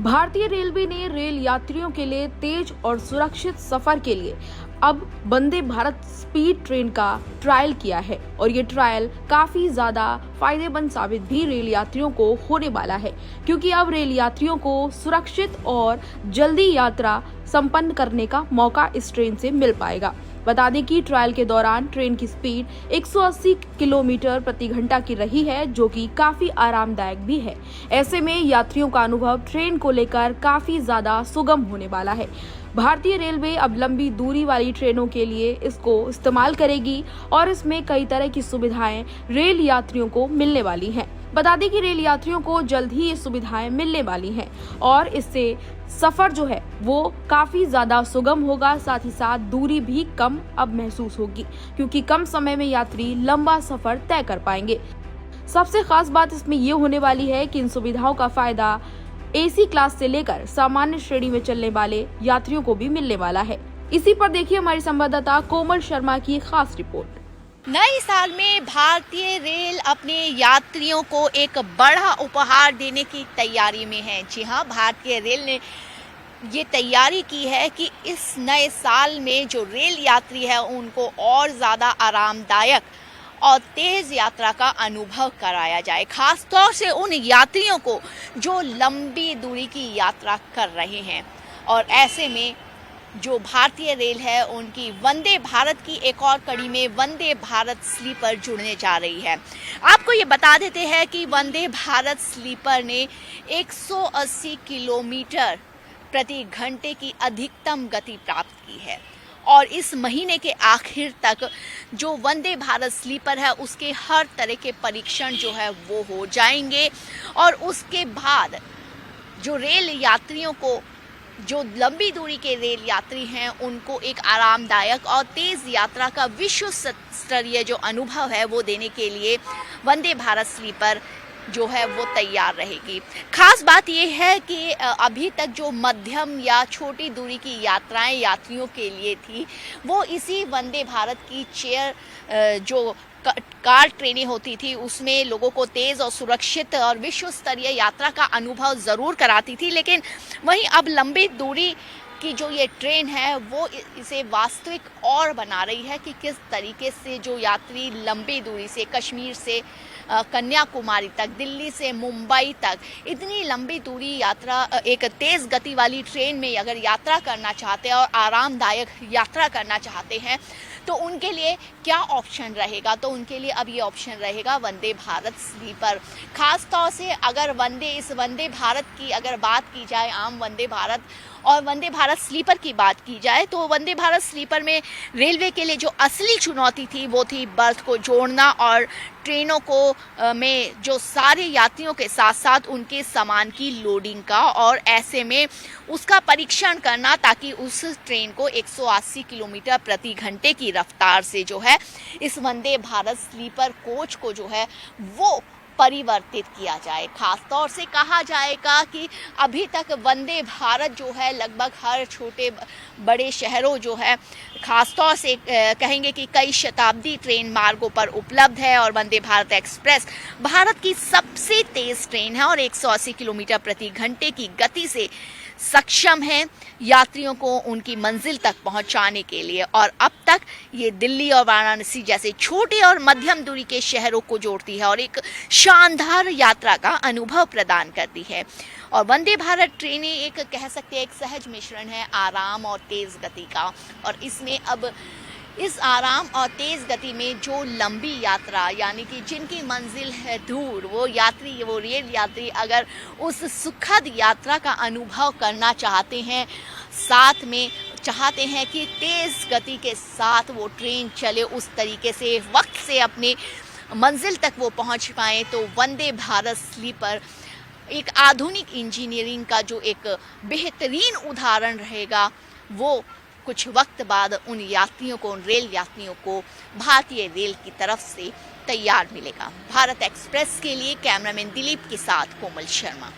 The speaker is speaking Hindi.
भारतीय रेलवे ने रेल यात्रियों के लिए तेज और सुरक्षित सफर के लिए अब वंदे भारत स्पीड ट्रेन का ट्रायल किया है और ये ट्रायल काफी ज्यादा फायदेमंद साबित भी रेल यात्रियों को होने वाला है, क्योंकि अब रेल यात्रियों को सुरक्षित और जल्दी यात्रा संपन्न करने का मौका इस ट्रेन से मिल पाएगा। बता दें कि ट्रायल के दौरान ट्रेन की स्पीड 180 किलोमीटर प्रति घंटा की रही है, जो कि काफी आरामदायक भी है। ऐसे में यात्रियों का अनुभव ट्रेन को लेकर काफी ज्यादा सुगम होने वाला है। भारतीय रेलवे अब लंबी दूरी वाली ट्रेनों के लिए इसको इस्तेमाल करेगी और इसमें कई तरह की सुविधाएं रेल यात्रियों को मिलने वाली हैं। बता दें कि रेल यात्रियों को जल्द ही ये सुविधाएं मिलने वाली हैं और इससे सफर जो है वो काफी ज्यादा सुगम होगा। साथ ही साथ दूरी भी कम अब महसूस होगी, क्योंकि कम समय में यात्री लंबा सफर तय कर पाएंगे। सबसे खास बात इसमें ये होने वाली है कि इन सुविधाओं का फायदा एसी क्लास से लेकर सामान्य श्रेणी में चलने वाले यात्रियों को भी मिलने वाला है। इसी पर देखिए हमारी संवाददाता कोमल शर्मा की खास रिपोर्ट। नए साल में भारतीय रेल अपने यात्रियों को एक बड़ा उपहार देने की तैयारी में है। जी हाँ, भारतीय रेल ने ये तैयारी की है कि इस नए साल में जो रेल यात्री है उनको और ज़्यादा आरामदायक और तेज़ यात्रा का अनुभव कराया जाए, खास तौर से उन यात्रियों को जो लंबी दूरी की यात्रा कर रहे हैं। और ऐसे में जो भारतीय रेल है उनकी वंदे भारत की एक और कड़ी में वंदे भारत स्लीपर जुड़ने जा रही है। आपको ये बता देते हैं कि वंदे भारत स्लीपर ने 180 किलोमीटर प्रति घंटे की अधिकतम गति प्राप्त की है और इस महीने के आखिर तक जो वंदे भारत स्लीपर है उसके हर तरह के परीक्षण जो है वो हो जाएंगे और उसके बाद जो रेल यात्रियों को, जो लंबी दूरी के रेल यात्री हैं, उनको एक आरामदायक और तेज़ यात्रा का विश्व स्तरीय जो अनुभव है वो देने के लिए वंदे भारत स्लीपर जो है वो तैयार रहेगी। खास बात यह है कि अभी तक जो मध्यम या छोटी दूरी की यात्राएं यात्रियों के लिए थी वो इसी वंदे भारत की चेयर जो कार ट्रेनें होती थी उसमें लोगों को तेज़ और सुरक्षित और विश्व स्तरीय यात्रा का अनुभव ज़रूर कराती थी, लेकिन वहीं अब लंबी दूरी की जो ये ट्रेन है वो इसे वास्तविक और बना रही है कि किस तरीके से जो यात्री लंबी दूरी से कश्मीर से कन्याकुमारी तक, दिल्ली से मुंबई तक इतनी लंबी दूरी यात्रा एक तेज़ गति वाली ट्रेन में अगर यात्रा करना चाहते हैं और आरामदायक यात्रा करना चाहते हैं तो उनके लिए क्या ऑप्शन रहेगा। तो उनके लिए अब ये ऑप्शन रहेगा वंदे भारत स्लीपर। खास तौर से अगर इस वंदे भारत की अगर बात की जाए, आम वंदे भारत और वंदे भारत स्लीपर की बात की जाए, तो वंदे भारत स्लीपर में रेलवे के लिए जो असली चुनौती थी वो थी बर्थ को जोड़ना और ट्रेनों को में जो सारे यात्रियों के साथ साथ उनके सामान की लोडिंग का, और ऐसे में उसका परीक्षण करना ताकि उस ट्रेन को 180 किलोमीटर प्रति घंटे की रफ्तार से जो है इस वंदे भारत स्लीपर कोच को जो है वो परिवर्तित किया जाए। खास तौर से कहा जाएगा कि अभी तक वंदे भारत जो है लगभग हर छोटे बड़े शहरों जो है खास तौर से कहेंगे कि कई शताब्दी ट्रेन मार्गों पर उपलब्ध है और वंदे भारत एक्सप्रेस भारत की सबसे तेज़ ट्रेन है और 180 किलोमीटर प्रति घंटे की गति से सक्षम है यात्रियों को उनकी मंजिल तक पहुंचाने के लिए। और अब तक ये दिल्ली और वाराणसी जैसे छोटे और मध्यम दूरी के शहरों को जोड़ती है और एक शानदार यात्रा का अनुभव प्रदान करती है। और वंदे भारत ट्रेनें एक कह सकते हैं एक सहज मिश्रण है आराम और तेज़ गति का, और इसमें अब इस आराम और तेज़ गति में जो लंबी यात्रा यानी कि जिनकी मंजिल है दूर, वो रेल यात्री अगर उस सुखद यात्रा का अनुभव करना चाहते हैं, साथ में चाहते हैं कि तेज़ गति के साथ वो ट्रेन चले, उस तरीके से वक्त से अपने मंजिल तक वो पहुंच पाएँ, तो वंदे भारत स्लीपर एक आधुनिक इंजीनियरिंग का जो एक बेहतरीन उदाहरण रहेगा वो कुछ वक्त बाद उन यात्रियों को, उन रेल यात्रियों को भारतीय रेल की तरफ से तैयार मिलेगा। भारत एक्सप्रेस के लिए कैमरामैन दिलीप के साथ कोमल शर्मा।